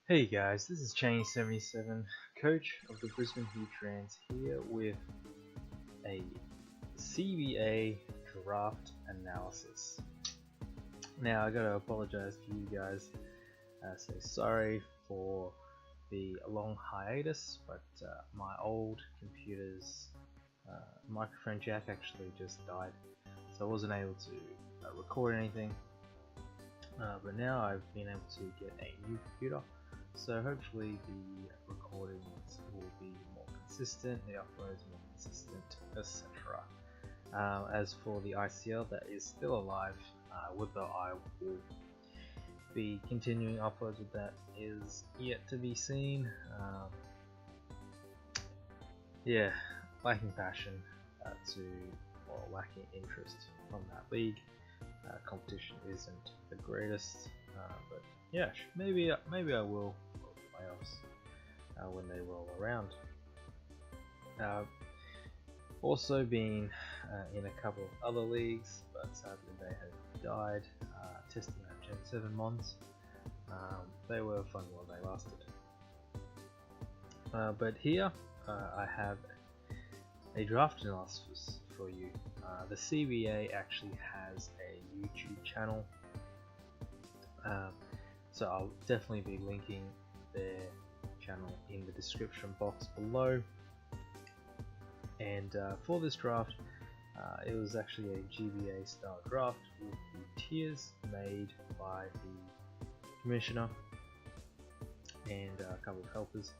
Hey guys, this is Chaney77, coach of the Brisbane Heat Trans, here with a CBA Draft Analysis. Now I gotta apologize to you guys, say sorry for the long hiatus, but my old computer's microphone jack actually just died, so I wasn't able to record anything. But now I've been able to get a new computer, so hopefully the recordings will be more consistent, the uploads more consistent, etc. As for the ICL, that is still alive, whether I will be continuing uploads with that is yet to be seen. Yeah, lacking passion or lacking interest from that league. Competition isn't the greatest, but yeah, maybe I will for the playoffs when they roll around. Also been in a couple of other leagues, but sadly they have died. Testing out Gen 7 mods. They were fun while they lasted. But here I have a draft analysis for you. The CBA actually has a YouTube channel, so I'll definitely be linking their channel in the description box below. And for this draft, it was actually a GBA style draft with the tiers made by the commissioner and a couple of helpers.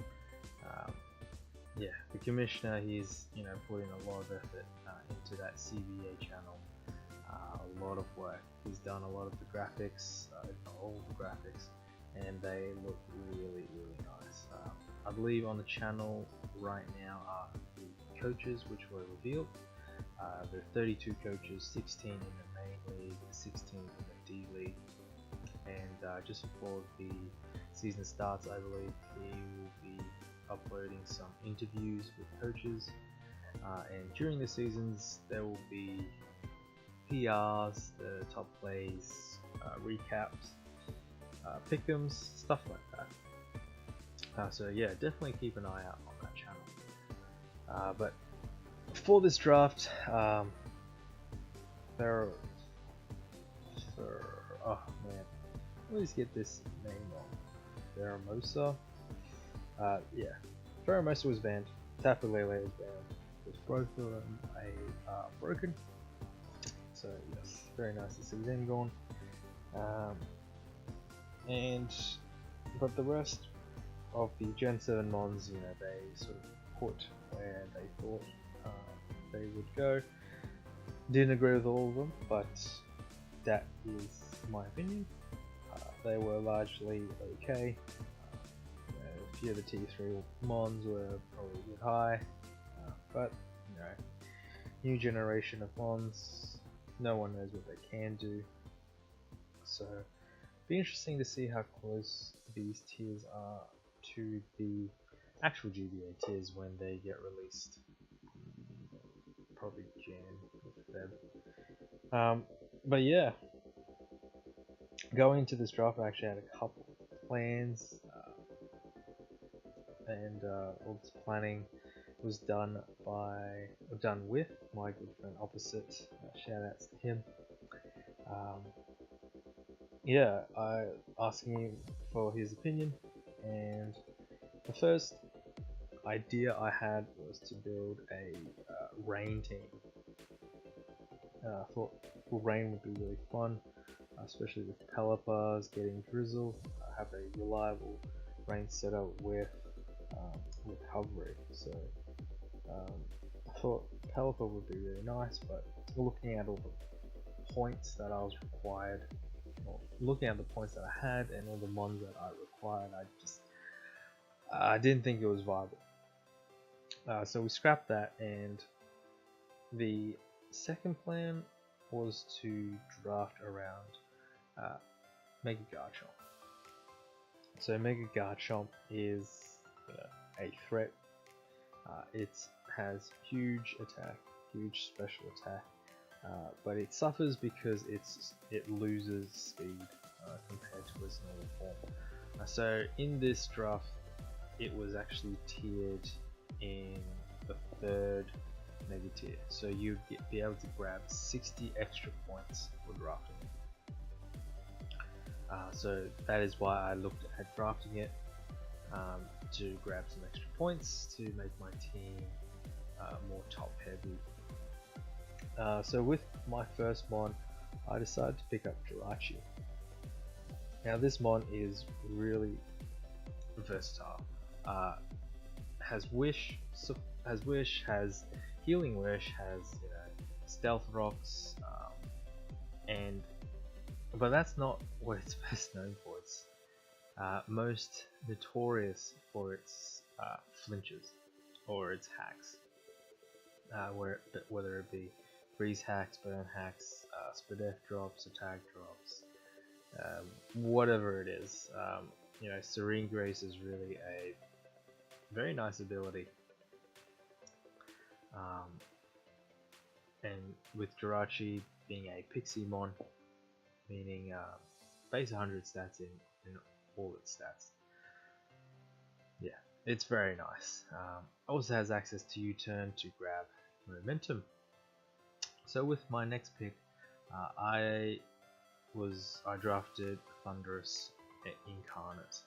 Yeah, the commissioner, he's put in a lot of effort into that CBA channel. A lot of work. He's done a lot of the graphics, all the graphics, and they look really nice. I believe on the channel right now are the coaches which were revealed. There are 32 coaches, 16 in the main league, 16 in the D league, and just before the season starts, I believe he will be uploading some interviews with coaches, and during the seasons there will be PRs, the top plays, recaps, pick'ems, stuff like that. So yeah, definitely keep an eye out on that channel. But for this draft, oh man, I always get this name wrong. Faramosa. Yeah, Faramosa was banned. Tafulele was banned. With both of them broken. So yes, very nice to see them gone. But the rest of the Gen 7 mons, they sort of put where they thought they would go. Didn't agree with all of them, but that is my opinion. They were largely okay. A few of the T3 mons were probably a bit high, but new generation of mons, no one knows what they can do. So be interesting to see how close these tiers are to the actual GBA tiers when they get released. Probably Jan, Feb. But yeah, going into this draft, I actually had a couple of plans, and all this planning was done with my good friend Opposite. Shout outs to him. Yeah, I asking him for his opinion, and the first idea I had was to build a rain team. I thought rain would be really fun, especially with Pelipars getting drizzle. Have a reliable rain setup with Hovering. So I thought Pelipar would be really nice, but looking at all the points that I was required, looking at the points that I had and all the mons that I required, I didn't think it was viable. So we scrapped that, and the second plan was to draft around Mega Garchomp. So Mega Garchomp is a threat. It has huge attack, huge special attack, but it suffers because it loses speed compared to its normal form. So in this draft, it was actually tiered in the third mega tier, so you'd be able to grab 60 extra points for drafting it. So that is why I looked at drafting it, to grab some extra points to make my team more top heavy. So with my first mon, I decided to pick up Jirachi. Now this mon is really versatile. Has Healing Wish, has Stealth Rocks, but that's not what it's best known for. It's most notorious for its flinches or its hacks, whether it be freeze hacks, burn hacks, Spadef drops, attack drops, whatever it is. Serene Grace is really a very nice ability, and with Jirachi being a Pixie mon, meaning base 100 stats in all its stats. Yeah, it's very nice. Also has access to U-turn to grab momentum. So with my next pick, I drafted Thunderous Incarnate.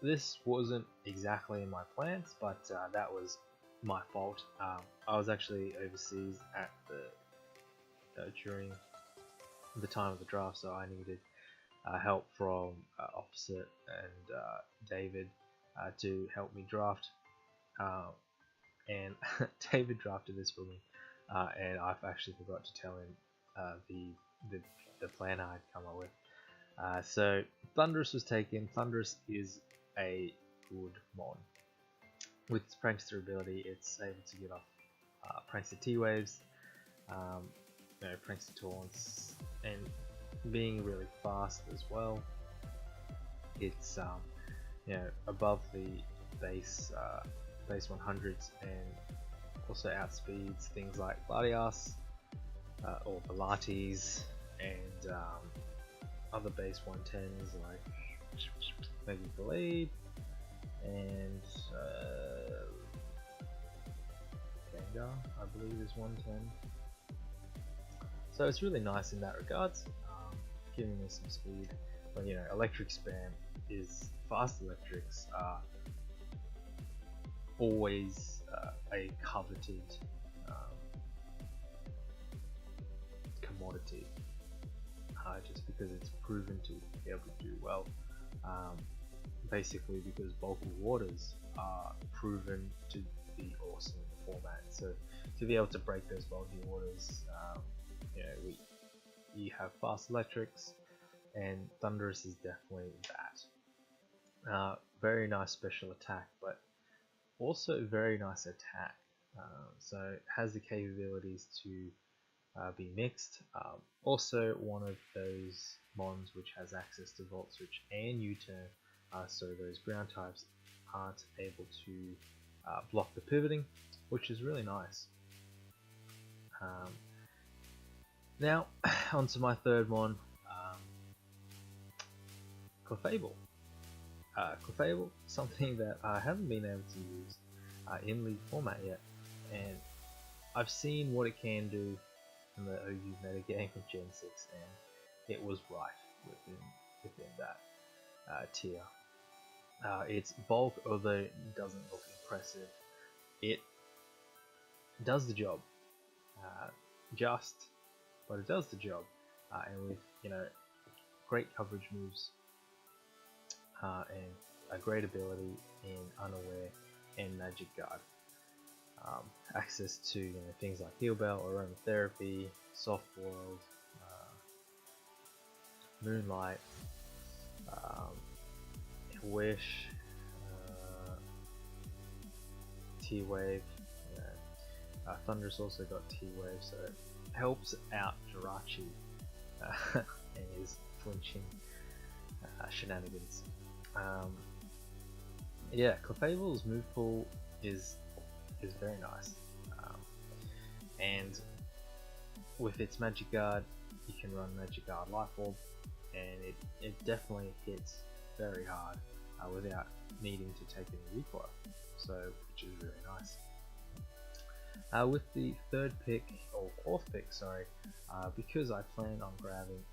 This wasn't exactly in my plans, but that was my fault. I was actually overseas at during the time of the draft, so I needed help from Opposite and David to help me draft, and David drafted this for me, and I've actually forgot to tell him the plan I had come up with. So Thunderous was taken. Thunderous is a good mon. With its Prankster ability, it's able to get off Prankster T-Waves, Prankster Taunts, and being really fast as well. It's above the base 100s, and also outspeeds things like Gladius or Pilates, and other base 110s like maybe Blade and Gengar, I believe, is 110. So it's really nice in that regards, giving me some speed. But electric spam is fast. Electrics are always a coveted commodity, just because it's proven to be able to do well. Basically, because bulky waters are proven to be awesome in the format. So to be able to break those bulky waters, you have fast electrics, and Thunderous is definitely that. Very nice special attack, but also very nice attack. So it has the capabilities to be mixed. Also one of those mons which has access to Volt Switch and U-turn, so those ground types aren't able to block the pivoting, which is really nice. Now onto my third mon, Clefable. Clefable, something that I haven't been able to use in League format yet, and I've seen what it can do in the OU metagame of Gen 6, and it was rife within that tier. Its bulk, although it doesn't look impressive, it does the job. But it does the job, and with great coverage moves, and a great ability in Unaware and Magic Guard. Access to things like Heal Bell, Aromatherapy, Soft Boiled, Moonlight, Wish, T-Wave. Thunderous also got T-Wave, so it helps out Jirachi and his flinching shenanigans. Clefable's move pool is very nice, and with its Magic Guard, you can run Magic Guard Life Orb, and it definitely hits very hard without needing to take any recoil, so which is really nice. With the third pick, or fourth pick, sorry, because I planned on grabbing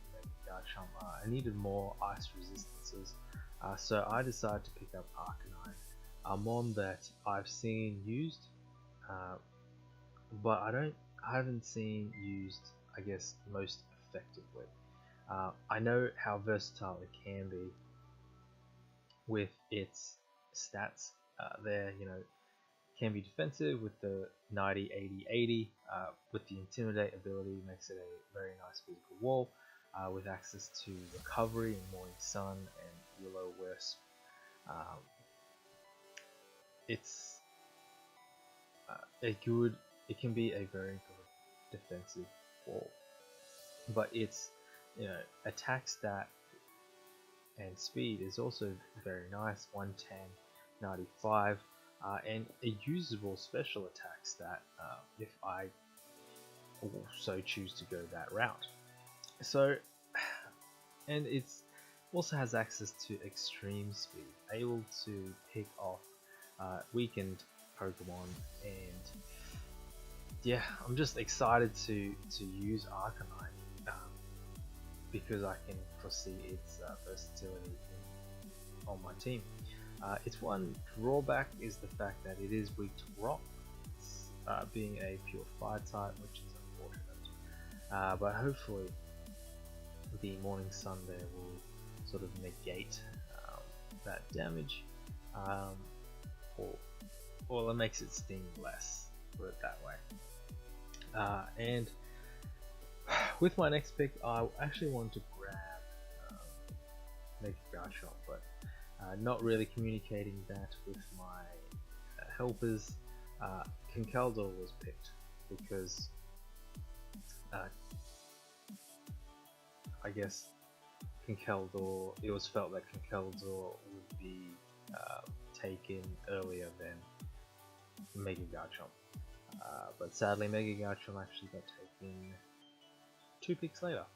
Garchomp, I needed more ice resistances, so I decided to pick up Arcanine, a mon that I've seen used, but I haven't seen used, I guess, most effectively. I know how versatile it can be with its stats. There, can be defensive with the 90, 80, 80. With the Intimidate ability, makes it a very nice physical wall. With access to recovery and Morning Sun and Willow Wisp, it's it can be a very good defensive wall, but its attack stat and speed is also very nice, 110, 95, and a usable special attack stat if I also choose to go that route. So, and it's also has access to extreme speed, able to pick off weakened Pokemon, and yeah, I'm just excited to use Arcanine because I can foresee its versatility on my team. Its one drawback is the fact that it is weak to rock, being a pure fire type, which is unfortunate. But hopefully the Morning Sun there will sort of negate that damage, or it makes it sting less, put it that way. And with my next pick, I actually want to grab Mega Garchomp, but not really communicating that with my helpers. Conkeldurr was picked because I guess Conkeldurr, it was felt that Conkeldurr would be taken earlier than Mega Garchomp. But sadly, Mega Garchomp actually got taken 2 picks later.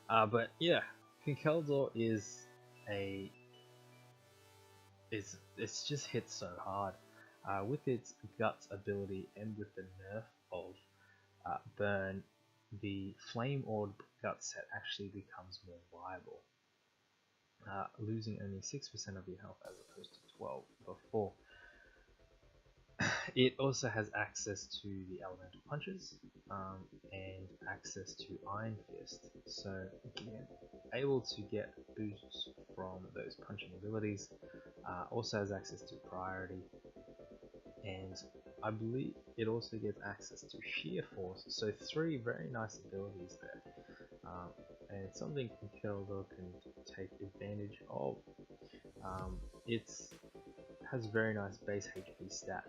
But yeah, Conkeldurr it's just hit so hard with its Guts ability, and with the nerf of Burn, the Flame Orb Guts set actually becomes more viable, losing only 6% of your health as opposed to 12 before. It also has access to the elemental punches and access to Iron Fist, so again, able to get boosts from those punching abilities. Also has access to priority, and I believe it also gets access to Sheer Force, so 3 very nice abilities there, and it's something Conkeldurr can take advantage of. It has very nice base HP stat.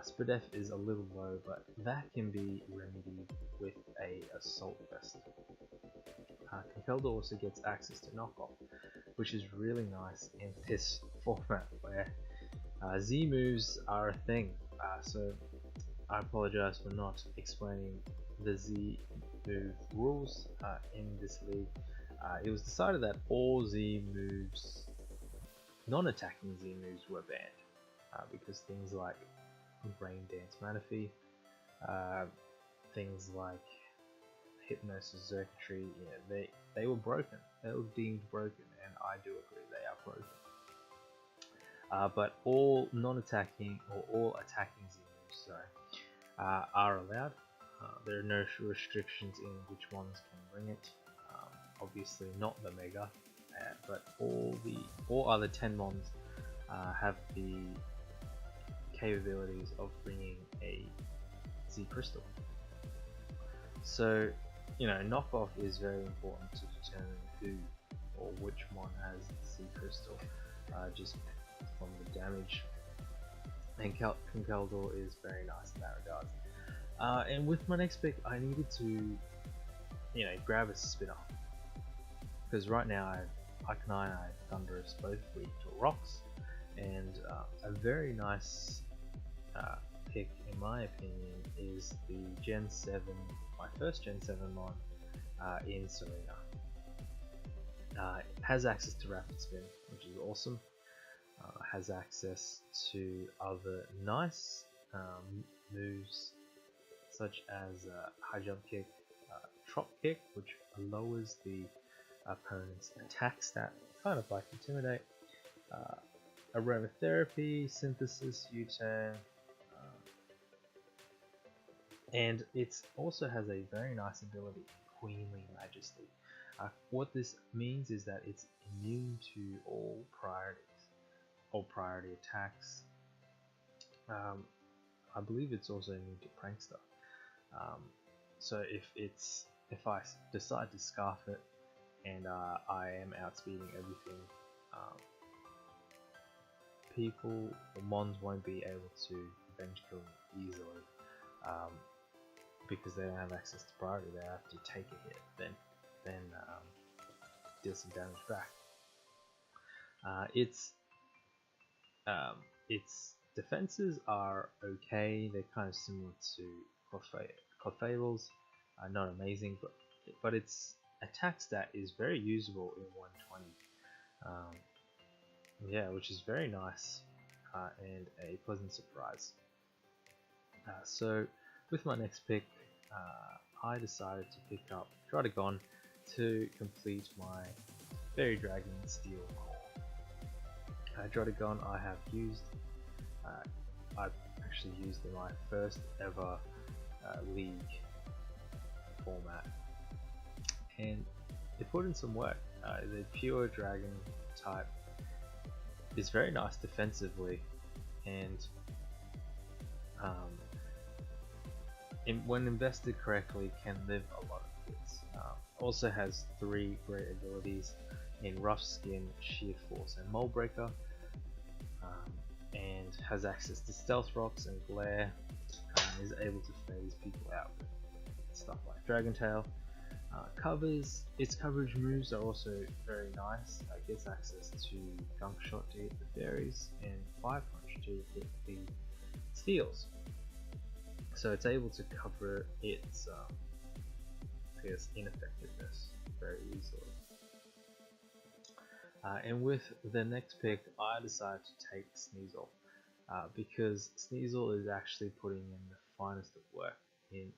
Spadef is a little low, but that can be remedied with a Assault Vest. Conkeldurr also gets access to Knockoff, which is really nice in this format where Z moves are a thing. So I apologize for not explaining the Z move rules in this league. It was decided that all Z moves, non-attacking Z moves, were banned because things like Brain Dance Manaphy, things like Hypnosis Circuitry, they were broken. They were deemed broken, and I do agree they are broken. But all non-attacking or all attacking Z moves, are allowed. There are no restrictions in which ones can bring it. Obviously not the Mega, but all other 10 mons have the capabilities of bringing a Z Crystal. So, knockoff is very important to determine who or which mon has Z Crystal, just from the damage. And Conkeldurr is very nice in that regard. And with my next pick, I needed to, grab a spinner, because right now Arcanine and Thundurus both weak to rocks, and a very nice pick, in my opinion, is the Gen 7, my first Gen 7 mon in Serena. It has access to rapid spin, which is awesome. Has access to other nice moves such as high jump kick, drop kick, which lowers the opponent's attack stat, kind of like Intimidate, aromatherapy, synthesis, U-turn, and it also has a very nice ability, Queenly Majesty. What this means is that it's immune to all priority attacks. I believe it's also immune to Prankster. So if I decide to scarf it and I am outspeeding everything, people or mons won't be able to revenge kill me easily, because they don't have access to priority. They have to take a hit, then deal some damage back. Its defenses are okay. They're kind of similar to Clefable's, not amazing, but its attack stat is very usable in 120. Yeah, which is very nice and a pleasant surprise. So with my next pick, I decided to pick up Drotagon to complete my Fairy Dragon Steel Core. Drotagon I have used. I've actually used in my first ever league format, and they put in some work. The pure dragon type is very nice defensively, and when invested correctly can live a lot of hits. Also has 3 great abilities in Rough Skin, Sheer Force and Mold Breaker, and has access to Stealth Rocks and Glare, and is able to phase people out with stuff like Dragon Tail. Its coverage moves are also very nice. It gets access to Gunk Shot to hit the fairies and Fire Punch to hit the steals. So it's able to cover its ineffectiveness very easily. And with the next pick, I decided to take Sneasel, because Sneasel is actually putting in the finest of work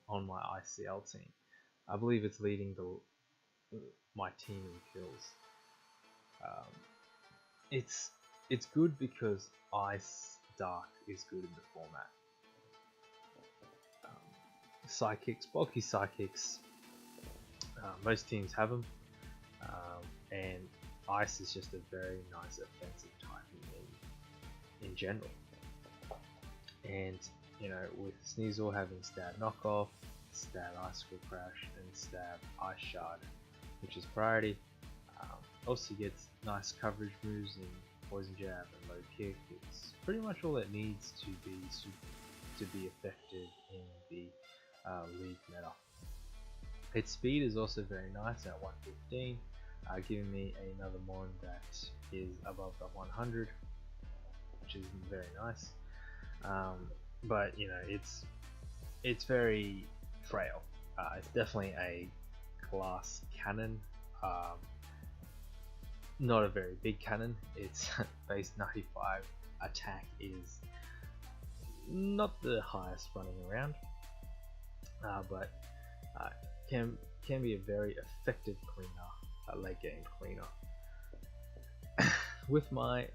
on my ICL team. I believe it's leading my team in kills. It's good because Ice Dark is good in the format. Psychics, bulky psychics, most teams have them, and Ice is just a very nice offensive type in general. And you know, with Sneasel having Stab Knockoff, Stab Icicle Crash, and Stab Ice Shard, which is priority, also gets nice coverage moves in Poison Jab and Low Kick. It's pretty much all it needs to be effective in the league meta. Its speed is also very nice at 115, giving me another mon that is above the 100, which is very nice. But you know, it's very frail. It's definitely a glass cannon, not a very big cannon. Its base 95 attack is not the highest running around, but can be a very effective cleaner, late game cleaner. With my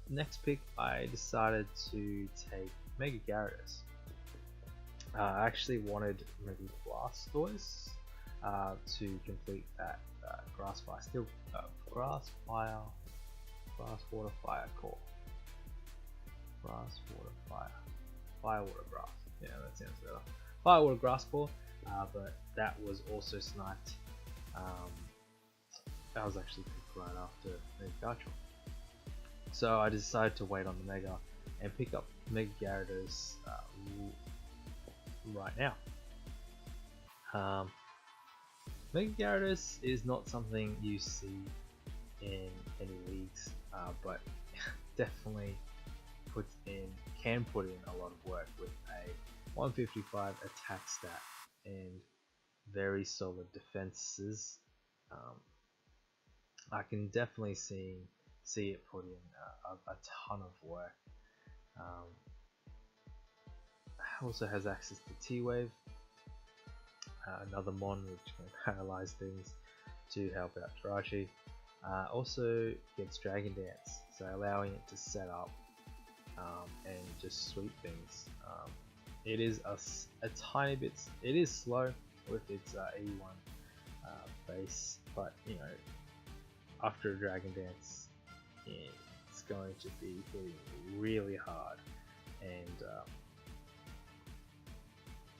next pick, I decided to take Mega Gyarados. I actually wanted Mega Blastoise to complete that Grass Water Fire core. Grass Water Fire, Fire Water Grass. Yeah, that sounds better. Fire Water Grass core, but that was also sniped. That was actually picked right after Mega Garchomp. So I decided to wait on the Mega and pick up Mega Gyarados right now. Mega Gyarados is not something you see in any leagues, but definitely can put in a lot of work with a 155 attack stat and very solid defenses. I can definitely see it put in a ton of work. Also has access to T-Wave, another mon which can paralyze things to help out Jirachi. Also gets Dragon Dance, so allowing it to set up and just sweep things. It is a tiny bit. It is slow with its E1 base, but you know, after a Dragon Dance, it's going to be hitting really hard, and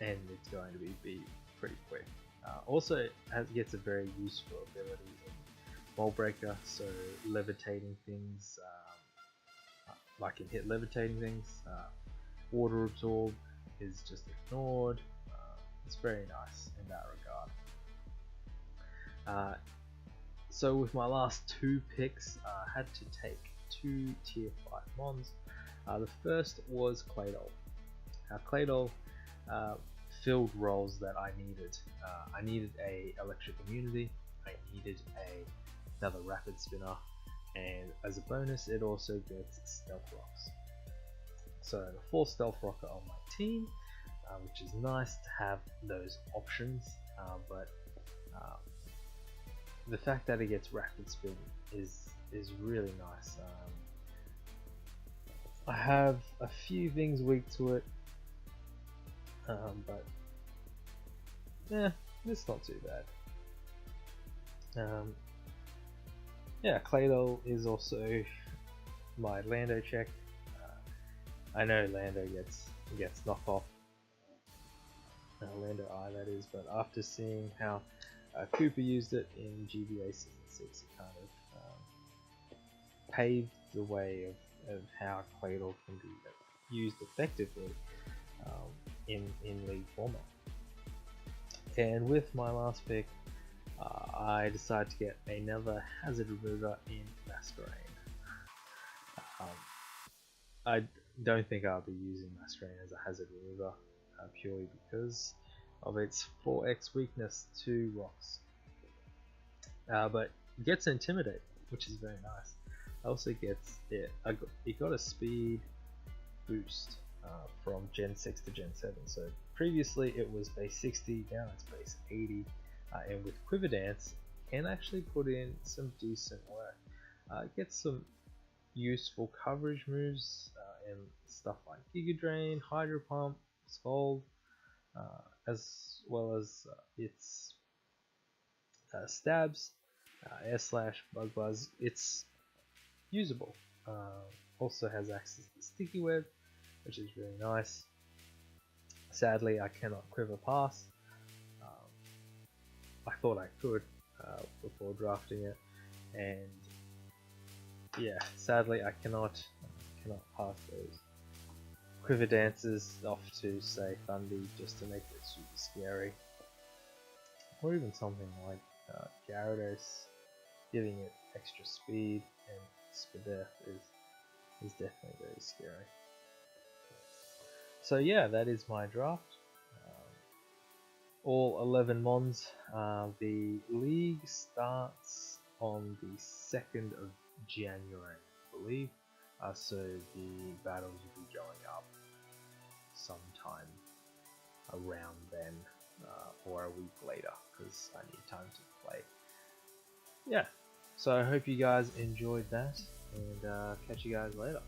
it's going to be pretty quick. Also, it gets a very useful ability in Mold Breaker, so levitating things. I can hit levitating things. Water Absorb is just ignored. It's very nice in that regard. So with my last 2 picks, I had to take 2 tier 5 mons. The first was Claydol. Claydol filled roles that I needed. I needed a electric immunity, I needed another rapid spinner, and as a bonus it also gets stealth rocks. So the 4 stealth rocker on my team, which is nice to have those options, but the fact that it gets rapid spin is really nice. I have a few things weak to it, but yeah, it's not too bad. Yeah, Claydol is also my Lando check. I know Lando gets knocked off, Lando I that is, but after seeing how Cooper used it in GBA Season 6, it kind of paved the way of how Claydol can be used effectively in League format. And with my last pick, I decided to get another hazard remover in Masquerain. I don't think I'll be using Masquerain as a hazard remover, purely because of its 4x weakness to rocks. But it gets Intimidate, which is very nice. Also gets it got a speed boost from Gen 6 to Gen 7. So previously it was base 60, now it's base 80, and with Quiver Dance can actually put in some decent work. It gets some useful coverage moves and stuff like Giga Drain, Hydro Pump, Scald, as well as its stabs, Air Slash, Bug Buzz. It's usable. Also has access to Sticky Web, which is really nice. Sadly, I cannot Quiver Pass. I thought I could before drafting it, and yeah, sadly I cannot pass those Quiver Dances off to say Thundy just to make it super scary, or even something like Gyarados, giving it extra speed and Spadef is definitely very scary. So yeah, that is my draft. All 11 mons. The league starts on the 2nd of January, I believe. So the battles will be going up sometime around then, or a week later, because I need time to play. Yeah, so I hope you guys enjoyed that, and catch you guys later.